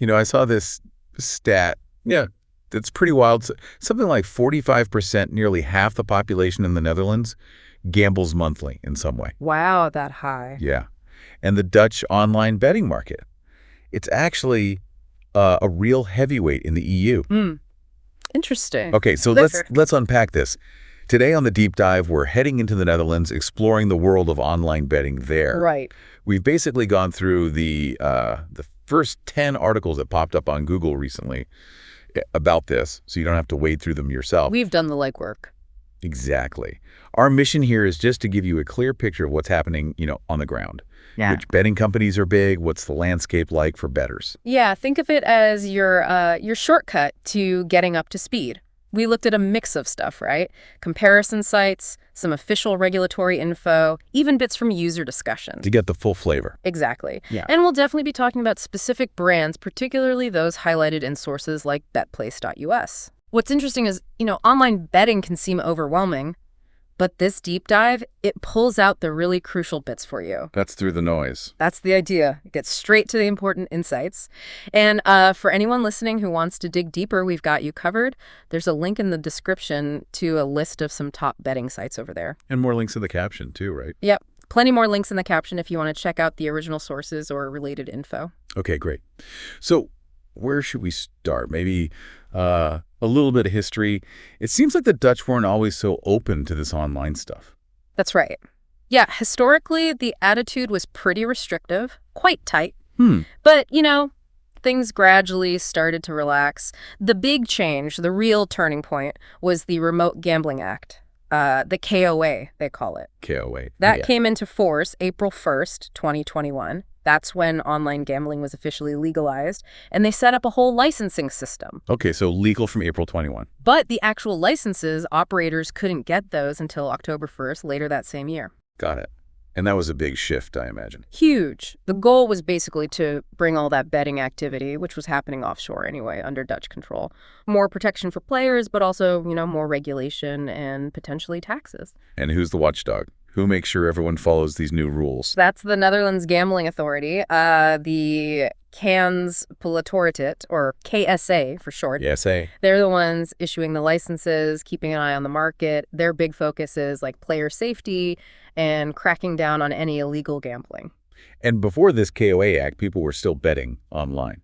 I saw this stat. Yeah, that's pretty wild. Something like 45%, nearly half the population in the Netherlands, gambles monthly in some way. Wow, that high. Yeah. And the Dutch online betting market, it's actually a real heavyweight in the EU. Interesting. Okay, so let's unpack this. Today on the Deep Dive, we're heading into the Netherlands, exploring the world of online betting there. Right. We've basically gone through the first 10 articles that popped up on Google recently about this, so you don't have to wade through them yourself. We've done the legwork. Exactly. Our mission here is just to give you a clear picture of what's happening, on the ground. Yeah. Which betting companies are big, what's the landscape like for bettors. Yeah, think of it as your shortcut to getting up to speed. We looked at a mix of stuff, right? Comparison sites, some official regulatory info, even bits from user discussions. To get the full flavor. Exactly. Yeah. And we'll definitely be talking about specific brands, particularly those highlighted in sources like betplace.us. What's interesting is, online betting can seem overwhelming, but this deep dive, it pulls out the really crucial bits for you. That's through the noise. That's the idea. It gets straight to the important insights. And for anyone listening who wants to dig deeper, we've got you covered. There's a link in the description to a list of some top betting sites over there. And more links in the caption too, right? Yep. Plenty more links in the caption if you want to check out the original sources or related info. Okay, great. So where should we start? Maybe a little bit of history. It seems like the Dutch weren't always so open to this online stuff. That's right. Yeah, historically, the attitude was pretty restrictive, quite tight. But, things gradually started to relax. The big change, the real turning point, was the Remote Gambling Act. The KOA, they call it. KOA. That came into force April 1st, 2021. That's when online gambling was officially legalized, and they set up a whole licensing system. Okay, so legal from April 21. But the actual licenses, operators couldn't get those until October 1st, later that same year. Got it. And that was a big shift, I imagine. Huge. The goal was basically to bring all that betting activity, which was happening offshore anyway, under Dutch control. More protection for players, but also, more regulation and potentially taxes. And who's the watchdog? Who makes sure everyone follows these new rules? That's the Netherlands Gambling Authority, the Kansspelautoriteit, or KSA for short. KSA. They're the ones issuing the licenses, keeping an eye on the market. Their big focus is like player safety and cracking down on any illegal gambling. And before this KOA Act, people were still betting online,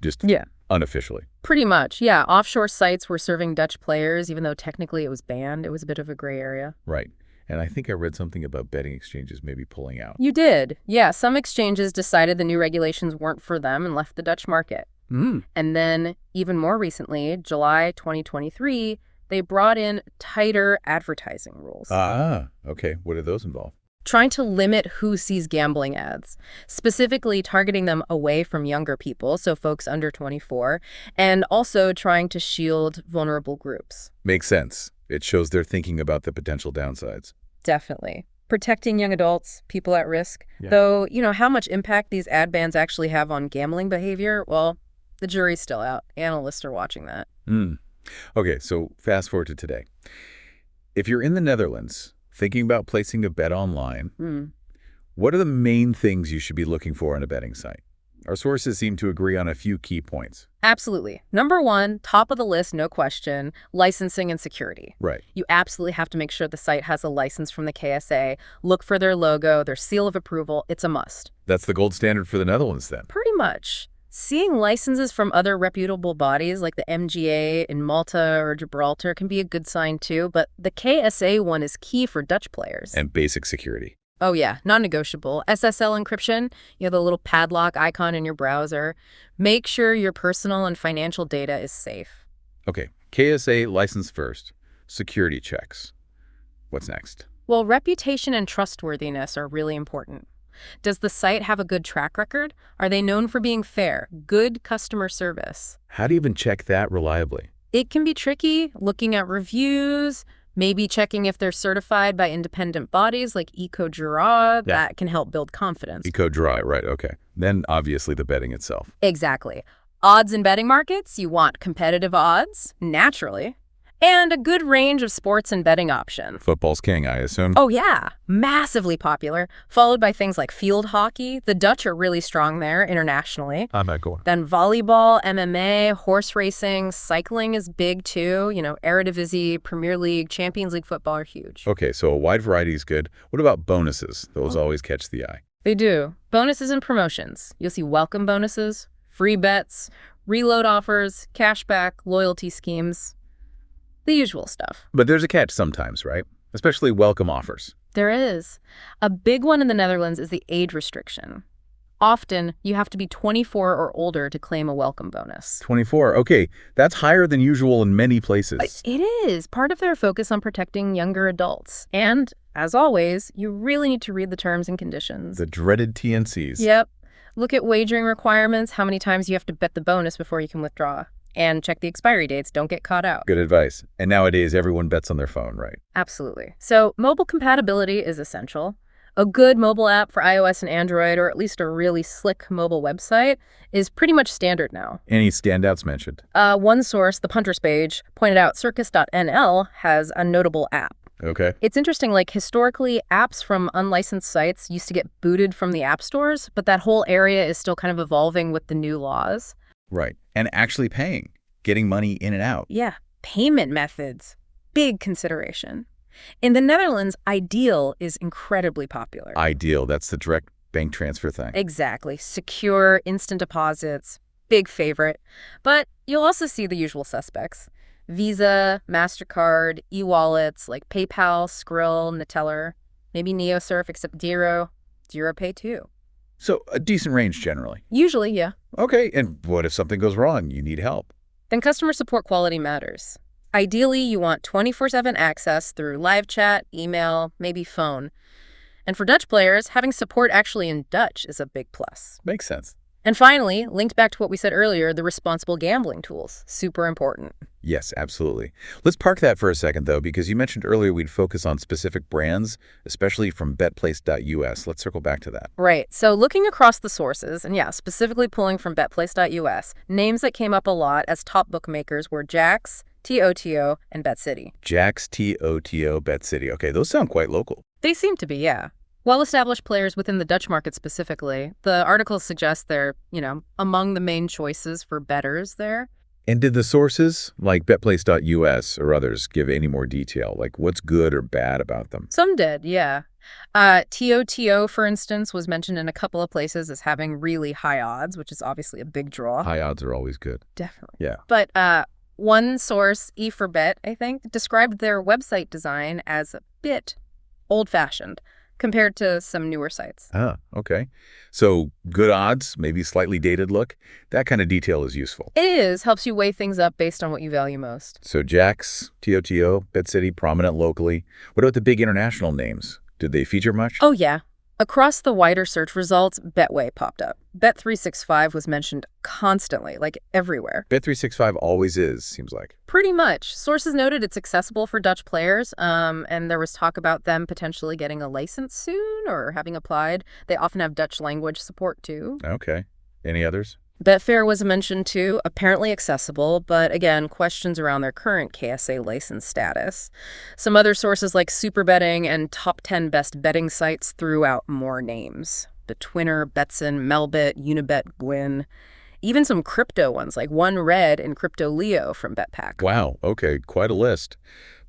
just unofficially. Pretty much, yeah. Offshore sites were serving Dutch players, even though technically it was banned. It was a bit of a gray area. Right. And I think I read something about betting exchanges maybe pulling out. You did. Yeah, some exchanges decided the new regulations weren't for them and left the Dutch market. And then, even more recently, July 2023, they brought in tighter advertising rules. Ah, okay. What did those involve? Trying to limit who sees gambling ads, specifically targeting them away from younger people, so folks under 24, and also trying to shield vulnerable groups. Makes sense. It shows they're thinking about the potential downsides. Definitely. Protecting young adults, people at risk. Yeah. Though, how much impact these ad bans actually have on gambling behavior, well, the jury's still out. Analysts are watching that. Okay, so fast forward to today. If you're in the Netherlands thinking about placing a bet online, what are the main things you should be looking for on a betting site? Our sources seem to agree on a few key points. Absolutely. Number one, top of the list, no question, licensing and security. Right. You absolutely have to make sure the site has a license from the KSA. Look for their logo, their seal of approval. It's a must. That's the gold standard for the Netherlands, then. Pretty much. Seeing licenses from other reputable bodies like the MGA in Malta or Gibraltar can be a good sign too, but the KSA one is key for Dutch players. And basic security. Oh yeah, non-negotiable. SSL encryption, the little padlock icon in your browser. Make sure your personal and financial data is safe. Okay, KSA license first. Security checks. What's next? Well, reputation and trustworthiness are really important. Does the site have a good track record? Are they known for being fair? Good customer service? How do you even check that reliably? It can be tricky, looking at reviews, maybe checking if they're certified by independent bodies like EcoJura. That can help build confidence. EcoJura, right, okay. Then obviously the betting itself. Exactly. Odds in betting markets, you want competitive odds, naturally. And a good range of sports and betting options. Football's king, I assume. Oh yeah, massively popular, followed by things like field hockey. The Dutch are really strong there internationally. I'm not going. Then volleyball, MMA, horse racing, cycling is big too. Eredivisie, Premier League, Champions League football are huge. Okay, so a wide variety is good. What about bonuses? Those always catch the eye. They do. Bonuses and promotions. You'll see welcome bonuses, free bets, reload offers, cashback, loyalty schemes. The usual stuff. But there's a catch sometimes, right? Especially welcome offers. There is. A big one in the Netherlands is the age restriction. Often, you have to be 24 or older to claim a welcome bonus. 24. Okay, that's higher than usual in many places. It is part of their focus on protecting younger adults. And, as always, you really need to read the terms and conditions. The dreaded TNCs. Yep. Look at wagering requirements, how many times you have to bet the bonus before you can withdraw. And check the expiry dates. Don't get caught out. Good advice. And nowadays, everyone bets on their phone, right? Absolutely. So mobile compatibility is essential. A good mobile app for iOS and Android, or at least a really slick mobile website, is pretty much standard now. Any standouts mentioned? One source, the Punters page, pointed out Circus.nl has a notable app. Okay. It's interesting, historically, apps from unlicensed sites used to get booted from the app stores, but that whole area is still kind of evolving with the new laws. Right. And actually paying, getting money in and out. Yeah. Payment methods. Big consideration. In the Netherlands, Ideal is incredibly popular. Ideal. That's the direct bank transfer thing. Exactly. Secure, instant deposits. Big favorite. But you'll also see the usual suspects. Visa, MasterCard, e-wallets like PayPal, Skrill, Neteller, maybe NeoSurf, except Diro Pay too. So a decent range generally. Usually, yeah. Okay, and what if something goes wrong? You need help. Then customer support quality matters. Ideally, you want 24/7 access through live chat, email, maybe phone. And for Dutch players, having support actually in Dutch is a big plus. Makes sense. And finally, linked back to what we said earlier, the responsible gambling tools. Super important. Yes, absolutely. Let's park that for a second, though, because you mentioned earlier we'd focus on specific brands, especially from betplace.us. Let's circle back to that. Right. So looking across the sources, and yeah, specifically pulling from betplace.us, names that came up a lot as top bookmakers were Jax, TOTO, and BetCity. Jax, TOTO, BetCity. Okay, those sound quite local. They seem to be, yeah. Well-established players within the Dutch market specifically. The articles suggest they're, among the main choices for bettors there. And did the sources, like betplace.us or others, give any more detail? Like what's good or bad about them? Some did, yeah. TOTO, for instance, was mentioned in a couple of places as having really high odds, which is obviously a big draw. High odds are always good. Definitely. Yeah. But one source, E4Bet, I think, described their website design as a bit old-fashioned compared to some newer sites. Ah, okay. So good odds, maybe slightly dated look. That kind of detail is useful. It is. Helps you weigh things up based on what you value most. So Jax, TOTO, BetCity, prominent locally. What about the big international names? Did they feature much? Oh, yeah. Across the wider search results, Betway popped up. Bet365 was mentioned constantly, everywhere. Bet365 always is, seems like. Pretty much. Sources noted it's accessible for Dutch players, and there was talk about them potentially getting a license soon or having applied. They often have Dutch language support, too. Okay. Any others? Betfair was mentioned, too, apparently accessible, but again, questions around their current KSA license status. Some other sources like Superbetting and Top 10 Best Betting Sites threw out more names. Betwinner, Betson, Melbet, Unibet, Gwyn. Even some crypto ones like OneRed and CryptoLeo from BetPack. Wow, okay, quite a list.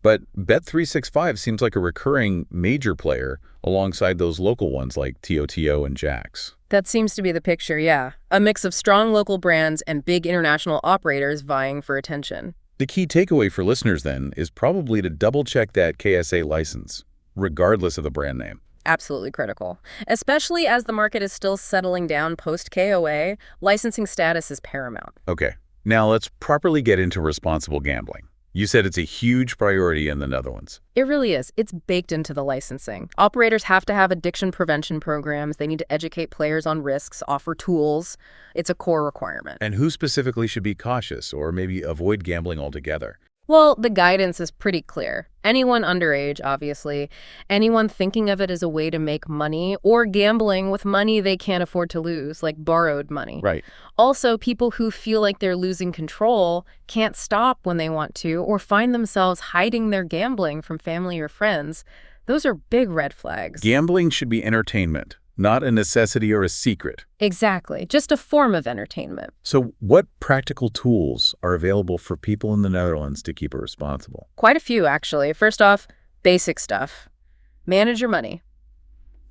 But Bet365 seems like a recurring major player alongside those local ones like TOTO and Jax. That seems to be the picture, yeah. A mix of strong local brands and big international operators vying for attention. The key takeaway for listeners, then, is probably to double-check that KSA license, regardless of the brand name. Absolutely critical. Especially as the market is still settling down post-KOA, licensing status is paramount. Okay, now let's properly get into responsible gambling. You said it's a huge priority in the Netherlands. It really is. It's baked into the licensing. Operators have to have addiction prevention programs. They need to educate players on risks, offer tools. It's a core requirement. And who specifically should be cautious or maybe avoid gambling altogether? Well, the guidance is pretty clear. Anyone underage, obviously. Anyone thinking of it as a way to make money or gambling with money they can't afford to lose, like borrowed money. Right. Also, people who feel like they're losing control, can't stop when they want to, or find themselves hiding their gambling from family or friends. Those are big red flags. Gambling should be entertainment, not a necessity or a secret. Exactly. Just a form of entertainment. So what practical tools are available for people in the Netherlands to keep it responsible? Quite a few, actually. First off, basic stuff. Manage your money.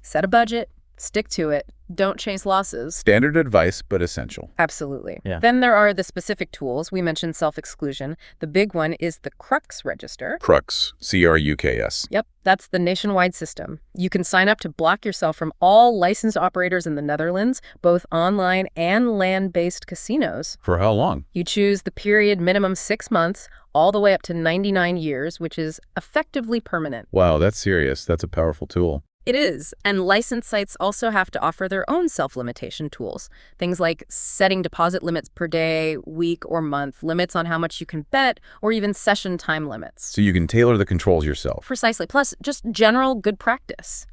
Set a budget. Stick to it. Don't chase losses. Standard advice, but essential. Absolutely. Yeah. Then there are the specific tools. We mentioned self-exclusion. The big one is the Crux register. Crux, C-R-U-K-S. Yep, that's the nationwide system. You can sign up to block yourself from all licensed operators in the Netherlands, both online and land-based casinos. For how long? You choose the period minimum 6 months, all the way up to 99 years, which is effectively permanent. Wow, that's serious. That's a powerful tool. It is, and licensed sites also have to offer their own self-limitation tools. Things like setting deposit limits per day, week, or month, limits on how much you can bet, or even session time limits. So you can tailor the controls yourself. Precisely. Plus, just general good practice.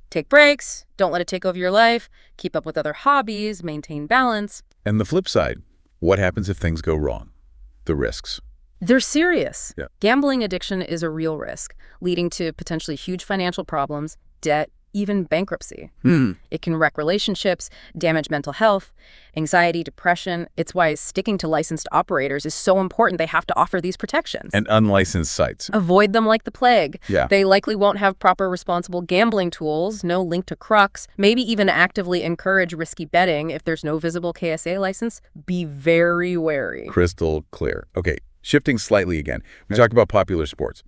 Take breaks, don't let it take over your life, keep up with other hobbies, maintain balance. And the flip side, what happens if things go wrong? The risks. They're serious. Yeah. Gambling addiction is a real risk, leading to potentially huge financial problems, debt, even bankruptcy. It can wreck relationships, damage mental health, anxiety, depression. It's why sticking to licensed operators is so important. They have to offer these protections. And unlicensed sites. Avoid them like the plague. Yeah. They likely won't have proper responsible gambling tools, no link to Crux, maybe even actively encourage risky betting if there's no visible KSA license. Be very wary. Crystal clear. Okay, shifting slightly again. We talked about popular sports.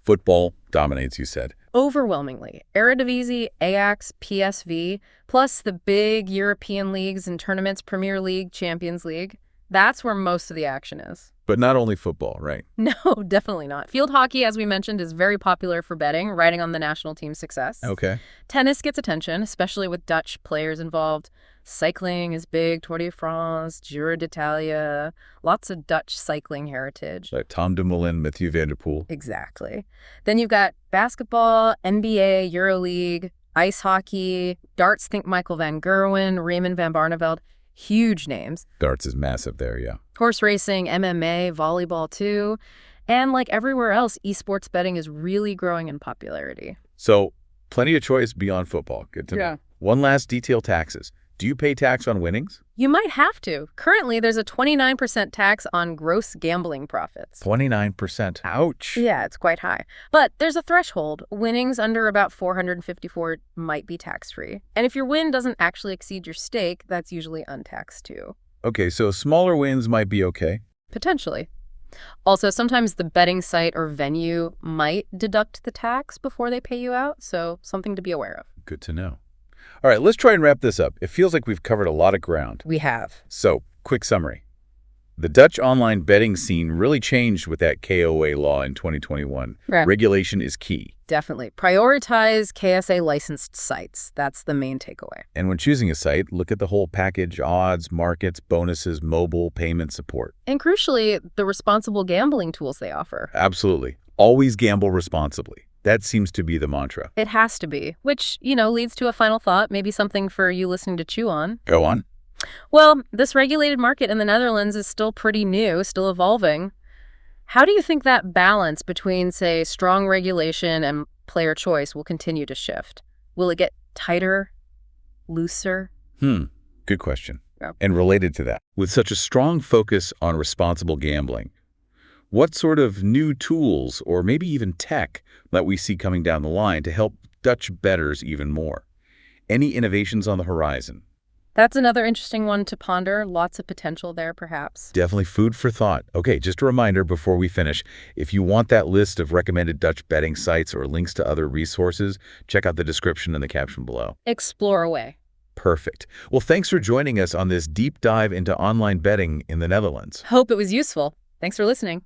Football dominates, you said. Overwhelmingly. Eredivisie, Ajax, PSV, plus the big European leagues and tournaments, Premier League, Champions League. That's where most of the action is. But not only football, right? No, definitely not. Field hockey, as we mentioned, is very popular for betting, riding on the national team's success. Okay. Tennis gets attention, especially with Dutch players involved. Cycling is big, Tour de France, Giro d'Italia, lots of Dutch cycling heritage. Like Tom Dumoulin, Mathieu van der Poel. Exactly. Then you've got basketball, NBA, EuroLeague, ice hockey, darts, think Michael van Gerwen, Raymond van Barneveld. Huge names. Darts is massive there, yeah. Horse racing, MMA, volleyball too. And like everywhere else, esports betting is really growing in popularity. So plenty of choice beyond football. Good to know. One last detail, taxes. Do you pay tax on winnings? You might have to. Currently, there's a 29% tax on gross gambling profits. 29%. Ouch. Yeah, it's quite high. But there's a threshold. Winnings under about 454 might be tax-free. And if your win doesn't actually exceed your stake, that's usually untaxed too. Okay, so smaller wins might be okay. Potentially. Also, sometimes the betting site or venue might deduct the tax before they pay you out, so something to be aware of. Good to know. All right, let's try and wrap this up. It feels like we've covered a lot of ground. We have. So, quick summary. The Dutch online betting scene really changed with that KOA law in 2021. Right. Regulation is key. Definitely. Prioritize KSA licensed sites. That's the main takeaway. And when choosing a site, look at the whole package: odds, markets, bonuses, mobile, payment support. And crucially, the responsible gambling tools they offer. Absolutely. Always gamble responsibly. That seems to be the mantra. It has to be, which, leads to a final thought, maybe something for you listening to chew on. Go on. Well, this regulated market in the Netherlands is still pretty new, still evolving. How do you think that balance between, say, strong regulation and player choice will continue to shift? Will it get tighter, looser? Good question. Yeah. And related to that, with such a strong focus on responsible gambling, what sort of new tools or maybe even tech that we see coming down the line to help Dutch bettors even more? Any innovations on the horizon? That's another interesting one to ponder. Lots of potential there, perhaps. Definitely food for thought. Okay, just a reminder before we finish, if you want that list of recommended Dutch betting sites or links to other resources, check out the description and the caption below. Explore away. Perfect. Well, thanks for joining us on this deep dive into online betting in the Netherlands. Hope it was useful. Thanks for listening.